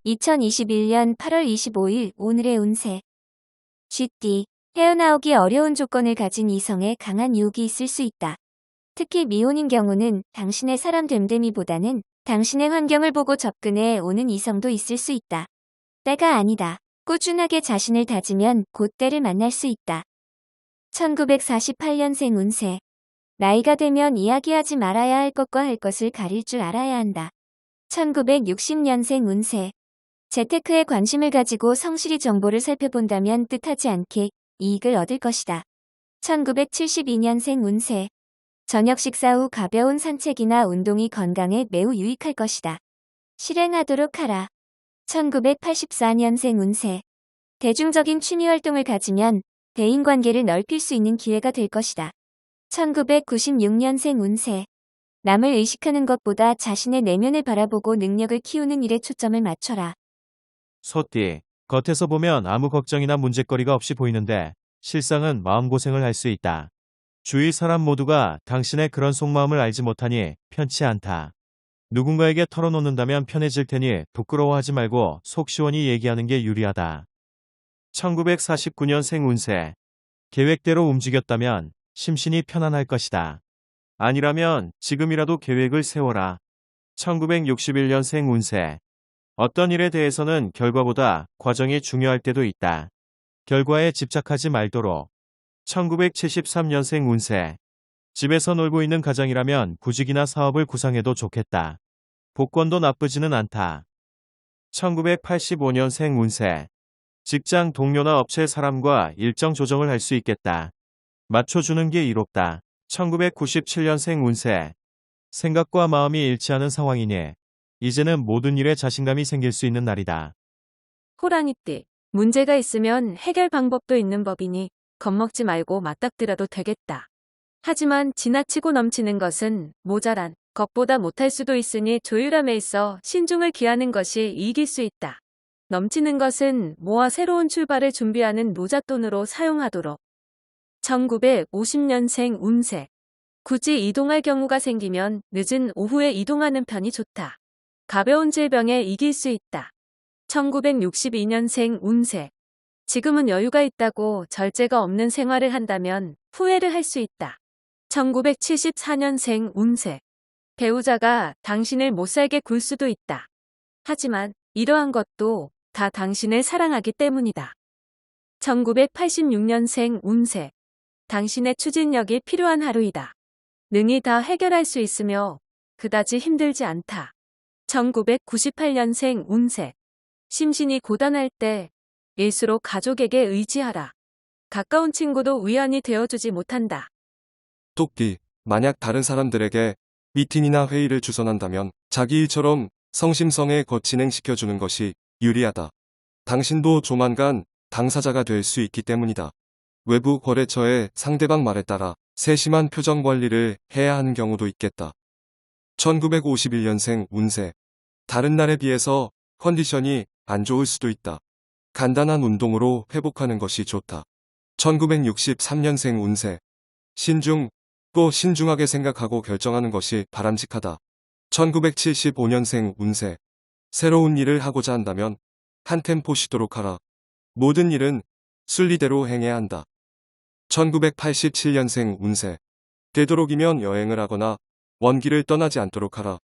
2021년 8월 25일 오늘의 운세. 쥐띠. 헤어나오기 어려운 조건을 가진 이성에 강한 유혹이 있을 수 있다. 특히 미혼인 경우는 당신의 사람 됨됨이보다는 당신의 환경을 보고 접근해 오는 이성도 있을 수 있다. 때가 아니다. 꾸준하게 자신을 다지면 곧 때를 만날 수 있다. 1948년생 운세. 나이가 되면 이야기하지 말아야 할 것과 할 것을 가릴 줄 알아야 한다. 1960년생 운세. 재테크에 관심을 가지고 성실히 정보를 살펴본다면 뜻하지 않게 이익을 얻을 것이다. 1972년생 운세. 저녁 식사 후 가벼운 산책이나 운동이 건강에 매우 유익할 것이다. 실행하도록 하라. 1984년생 운세. 대중적인 취미활동을 가지면 대인관계를 넓힐 수 있는 기회가 될 것이다. 1996년생 운세. 남을 의식하는 것보다 자신의 내면을 바라보고 능력을 키우는 일에 초점을 맞춰라. 소띠. 겉에서 보면 아무 걱정이나 문제거리가 없이 보이는데 실상은 마음고생을 할 수 있다. 주위 사람 모두가 당신의 그런 속마음을 알지 못하니 편치 않다. 누군가에게 털어놓는다면 편해질 테니 부끄러워하지 말고 속 시원히 얘기하는 게 유리하다. 1949년생 운세. 계획대로 움직였다면 심신이 편안할 것이다. 아니라면 지금이라도 계획을 세워라. 1961년생 운세. 어떤 일에 대해서는 결과보다 과정이 중요할 때도 있다. 결과에 집착하지 말도록. 1973년생 운세. 집에서 놀고 있는 가장이라면 구직이나 사업을 구상해도 좋겠다. 복권도 나쁘지는 않다. 1985년생 운세. 직장 동료나 업체 사람과 일정 조정을 할 수 있겠다. 맞춰주는 게 이롭다. 1997년생 운세. 생각과 마음이 일치하는 상황이니 이제는 모든 일에 자신감이 생길 수 있는 날이다. 호랑이띠. 문제가 있으면 해결 방법도 있는 법이니 겁먹지 말고 맞닥뜨려도 되겠다. 하지만 지나치고 넘치는 것은 모자란 것보다 못할 수도 있으니 조율함에 있어 신중을 기하는 것이 이길 수 있다. 넘치는 것은 모아 새로운 출발을 준비하는 노잣돈으로 사용하도록. 1950년생 운세. 굳이 이동할 경우가 생기면 늦은 오후에 이동하는 편이 좋다. 가벼운 질병에 이길 수 있다. 1962년생 운세. 지금은 여유가 있다고 절제가 없는 생활을 한다면 후회를 할 수 있다. 1974년생 운세. 배우자가 당신을 못살게 굴 수도 있다. 하지만 이러한 것도 다 당신을 사랑하기 때문이다. 1986년생 운세. 당신의 추진력이 필요한 하루이다. 능히 다 해결할 수 있으며 그다지 힘들지 않다. 1998년생 운세. 심신이 고단할 때 일수록 가족에게 의지하라. 가까운 친구도 위안이 되어주지 못한다. 토끼. 만약 다른 사람들에게 미팅이나 회의를 주선한다면 자기 일처럼 성심성에 거친행시켜주는 것이 유리하다. 당신도 조만간 당사자가 될 수 있기 때문이다. 외부 거래처의 상대방 말에 따라 세심한 표정 관리를 해야 하는 경우도 있겠다. 1951년생 운세. 다른 날에 비해서 컨디션이 안 좋을 수도 있다. 간단한 운동으로 회복하는 것이 좋다. 1963년생 운세. 또 신중하게 생각하고 결정하는 것이 바람직하다. 1975년생 운세. 새로운 일을 하고자 한다면 한 템포 쉬도록 하라. 모든 일은 순리대로 행해야 한다. 1987년생 운세. 되도록이면 여행을 하거나 원기를 떠나지 않도록 하라.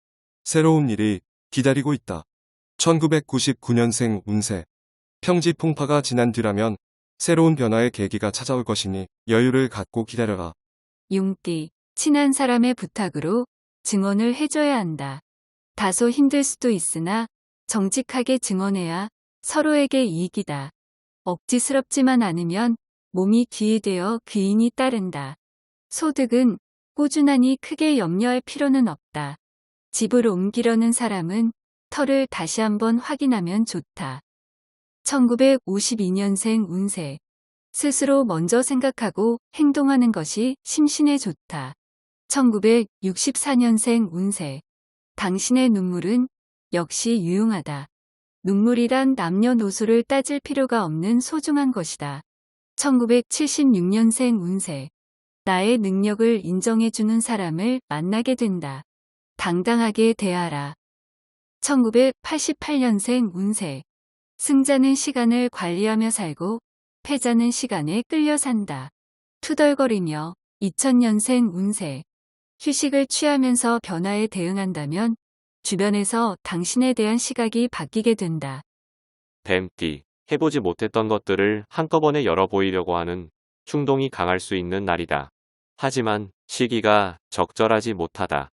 새로운 일이 기다리고 있다. 1999년생 운세. 평지풍파가 지난 뒤라면 새로운 변화의 계기가 찾아올 것이니 여유를 갖고 기다려라. 용띠. 친한 사람의 부탁으로 증언을 해줘야 한다. 다소 힘들 수도 있으나 정직하게 증언해야 서로에게 이익이다. 억지스럽지만 않으면 몸이 귀히 되어 귀인이 따른다. 소득은 꾸준하니 크게 염려할 필요는 없다. 집을 옮기려는 사람은 터를 다시 한번 확인하면 좋다. 1952년생 운세. 스스로 먼저 생각하고 행동하는 것이 심신에 좋다. 1964년생 운세. 당신의 눈물은 역시 유용하다. 눈물이란 남녀노소를 따질 필요가 없는 소중한 것이다. 1976년생 운세. 나의 능력을 인정해주는 사람을 만나게 된다. 당당하게 대하라. 1988년생 운세. 승자는 시간을 관리하며 살고 패자는 시간에 끌려 산다. 투덜거리며. 2000년생 운세. 휴식을 취하면서 변화에 대응한다면 주변에서 당신에 대한 시각이 바뀌게 된다. 뱀띠, 해보지 못했던 것들을 한꺼번에 열어보이려고 하는 충동이 강할 수 있는 날이다. 하지만 시기가 적절하지 못하다.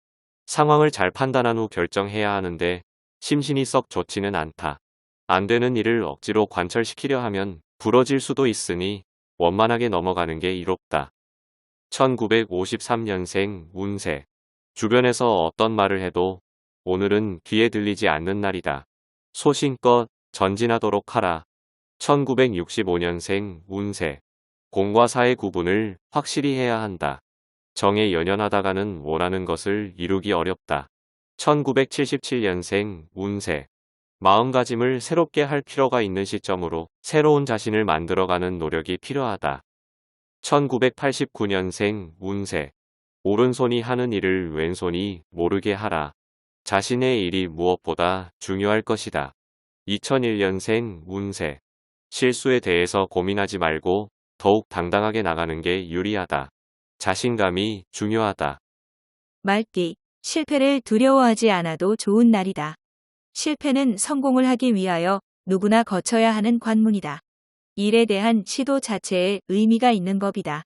상황을 잘 판단한 후 결정해야 하는데 심신이 썩 좋지는 않다. 안 되는 일을 억지로 관철시키려 하면 부러질 수도 있으니 원만하게 넘어가는 게 이롭다. 1953년생 운세. 주변에서 어떤 말을 해도 오늘은 귀에 들리지 않는 날이다. 소신껏 전진하도록 하라. 1965년생 운세. 공과 사의 구분을 확실히 해야 한다. 정에 연연하다가는 원하는 것을 이루기 어렵다. 1977년생 운세. 마음가짐을 새롭게 할 필요가 있는 시점으로 새로운 자신을 만들어가는 노력이 필요하다. 1989년생 운세. 오른손이 하는 일을 왼손이 모르게 하라. 자신의 일이 무엇보다 중요할 것이다. 2001년생 운세. 실수에 대해서 고민하지 말고 더욱 당당하게 나가는 게 유리하다. 자신감이 중요하다. 말띠, 실패를 두려워하지 않아도 좋은 날이다. 실패는 성공을 하기 위하여 누구나 거쳐야 하는 관문이다. 일에 대한 시도 자체에 의미가 있는 법이다.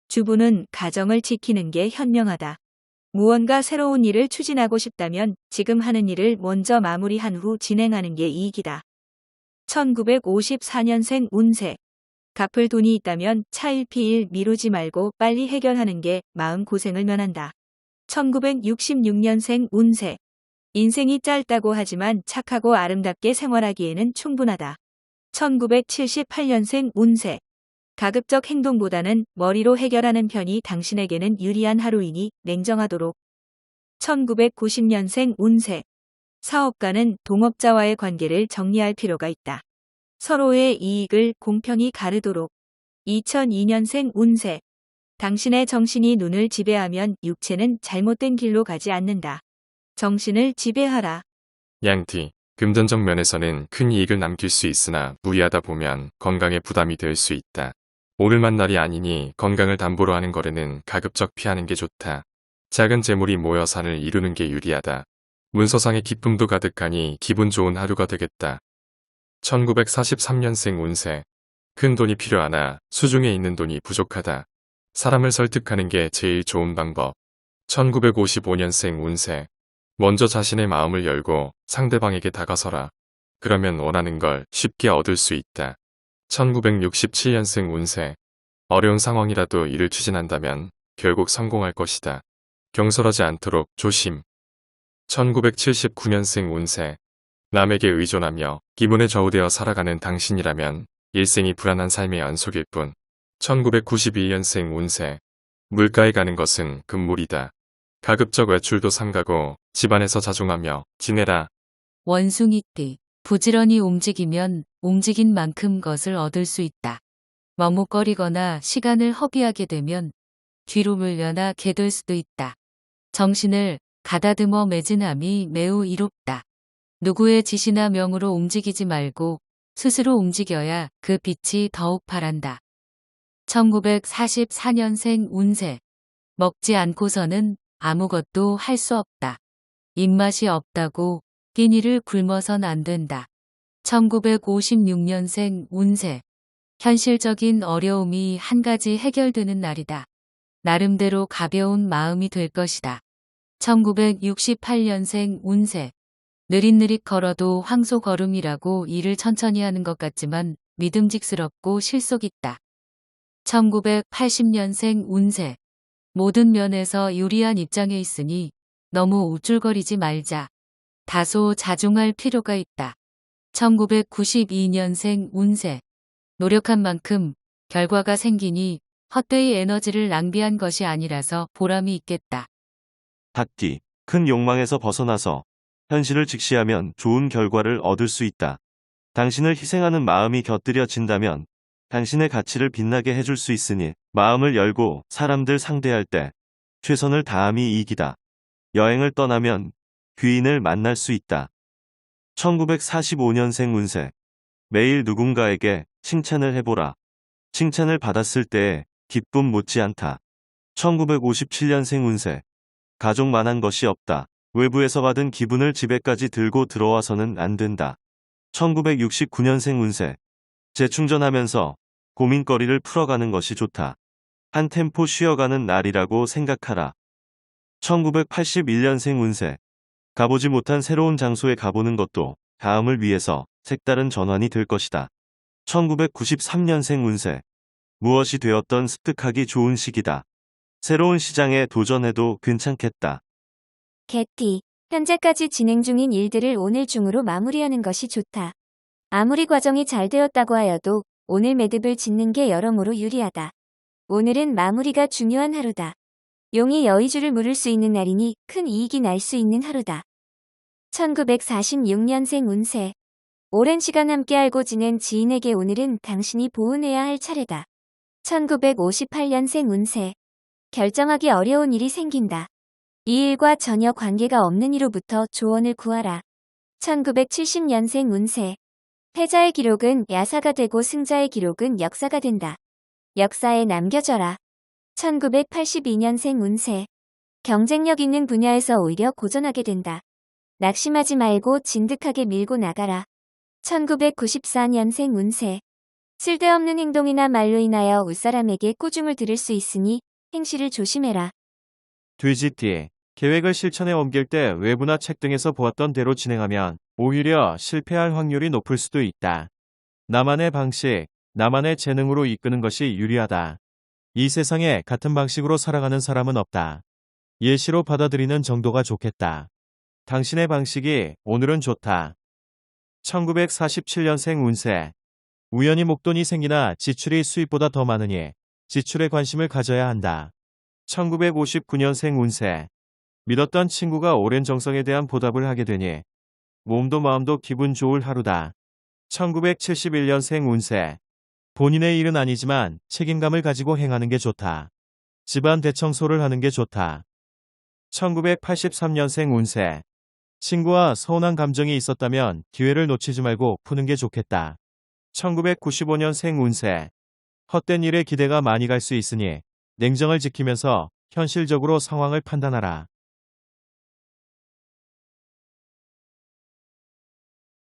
주부는 가정을 지키는 게 현명하다. 무언가 새로운 일을 추진하고 싶다면 지금 하는 일을 먼저 마무리한 후 진행하는 게 이익이다. 1954년생 운세. 갚을 돈이 있다면 차일피일 미루지 말고 빨리 해결하는 게 마음고생을 면한다. 1966년생 운세. 인생이 짧다고 하지만 착하고 아름답게 생활하기에는 충분하다. 1978년생 운세. 가급적 행동보다는 머리로 해결하는 편이 당신에게는 유리한 하루이니 냉정하도록. 1990년생 운세. 사업가는 동업자와의 관계를 정리할 필요가 있다. 서로의 이익을 공평히 가르도록. 2002년생 운세. 당신의 정신이 눈을 지배하면 육체는 잘못된 길로 가지 않는다. 정신을 지배하라. 양띠, 금전적 면에서는 큰 이익을 남길 수 있으나 무리하다 보면 건강에 부담이 될 수 있다. 오를만 날이 아니니 건강을 담보로 하는 거래는 가급적 피하는 게 좋다. 작은 재물이 모여 산을 이루는 게 유리하다. 문서상의 기쁨도 가득하니 기분 좋은 하루가 되겠다. 1943년생 운세. 큰 돈이 필요하나 수중에 있는 돈이 부족하다. 사람을 설득하는 게 제일 좋은 방법. 1955년생 운세. 먼저 자신의 마음을 열고 상대방에게 다가서라. 그러면 원하는 걸 쉽게 얻을 수 있다. 1967년생 운세. 어려운 상황이라도 일을 추진한다면 결국 성공할 것이다. 경솔하지 않도록 조심. 1979년생 운세. 남에게 의존하며 기분에 좌우되어 살아가는 당신이라면 일생이 불안한 삶의 연속일 뿐. 1992년생 운세. 물가에 가는 것은 금물이다. 가급적 외출도 삼가고 집안에서 자중하며 지내라. 원숭이띠. 부지런히 움직이면 움직인 만큼 것을 얻을 수 있다. 머뭇거리거나 시간을 허비하게 되면 뒤로 물려나게 될 수도 있다. 정신을 가다듬어 매진함이 매우 이롭다. 누구의 지시나 명으로 움직이지 말고 스스로 움직여야 그 빛이 더욱 바란다. 1944년생 운세. 먹지 않고서는 아무것도 할 수 없다. 입맛이 없다고 끼니를 굶어선 안 된다. 1956년생 운세. 현실적인 어려움이 한 가지 해결되는 날이다. 나름대로 가벼운 마음이 될 것이다. 1968년생 운세. 느릿느릿 걸어도 황소걸음이라고 일을 천천히 하는 것 같지만 믿음직스럽고 실속 있다. 1980년생 운세. 모든 면에서 유리한 입장에 있으니 너무 우쭐거리지 말자. 다소 자중할 필요가 있다. 1992년생 운세. 노력한 만큼 결과가 생기니 헛되이 에너지를 낭비한 것이 아니라서 보람이 있겠다. 닭띠, 큰 욕망에서 벗어나서 현실을 직시하면 좋은 결과를 얻을 수 있다. 당신을 희생하는 마음이 곁들여진다면 당신의 가치를 빛나게 해줄 수 있으니 마음을 열고 사람들 상대할 때 최선을 다함이 이익이다. 여행을 떠나면 귀인을 만날 수 있다. 1945년생 운세. 매일 누군가에게 칭찬을 해보라. 칭찬을 받았을 때의 기쁨 못지않다. 1957년생 운세. 가족만한 것이 없다. 외부에서 받은 기분을 집에까지 들고 들어와서는 안 된다. 1969년생 운세. 재충전하면서 고민거리를 풀어가는 것이 좋다. 한 템포 쉬어가는 날이라고 생각하라. 1981년생 운세. 가보지 못한 새로운 장소에 가보는 것도 다음을 위해서 색다른 전환이 될 것이다. 1993년생 운세. 무엇이 되었던 습득하기 좋은 시기다. 새로운 시장에 도전해도 괜찮겠다. 개띠. 현재까지 진행 중인 일들을 오늘 중으로 마무리하는 것이 좋다. 아무리 과정이 잘 되었다고 하여도 오늘 매듭을 짓는 게 여러모로 유리하다. 오늘은 마무리가 중요한 하루다. 용이 여의주를 물을 수 있는 날이니 큰 이익이 날 수 있는 하루다. 1946년생 운세. 오랜 시간 함께 알고 지낸 지인에게 오늘은 당신이 보은해야 할 차례다. 1958년생 운세. 결정하기 어려운 일이 생긴다. 이 일과 전혀 관계가 없는 이로부터 조언을 구하라. 1970년생 운세. 패자의 기록은 야사가 되고 승자의 기록은 역사가 된다. 역사에 남겨져라. 1982년생 운세. 경쟁력 있는 분야에서 오히려 고전하게 된다. 낙심하지 말고 진득하게 밀고 나가라. 1994년생 운세. 쓸데없는 행동이나 말로 인하여 윗사람에게 꾸중을 들을 수 있으니 행실을 조심해라. 돼지띠. 계획을 실천에 옮길 때 외부나 책 등에서 보았던 대로 진행하면 오히려 실패할 확률이 높을 수도 있다. 나만의 방식, 나만의 재능으로 이끄는 것이 유리하다. 이 세상에 같은 방식으로 살아가는 사람은 없다. 예시로 받아들이는 정도가 좋겠다. 당신의 방식이 오늘은 좋다. 1947년생 운세. 우연히 목돈이 생기나 지출이 수입보다 더 많으니 지출에 관심을 가져야 한다. 1959년생 운세. 믿었던 친구가 오랜 정성에 대한 보답을 하게 되니 몸도 마음도 기분 좋을 하루다. 1971년생 운세. 본인의 일은 아니지만 책임감을 가지고 행하는 게 좋다. 집안 대청소를 하는 게 좋다. 1983년생 운세. 친구와 서운한 감정이 있었다면 기회를 놓치지 말고 푸는 게 좋겠다. 1995년생 운세. 헛된 일에 기대가 많이 갈 수 있으니 냉정을 지키면서 현실적으로 상황을 판단하라.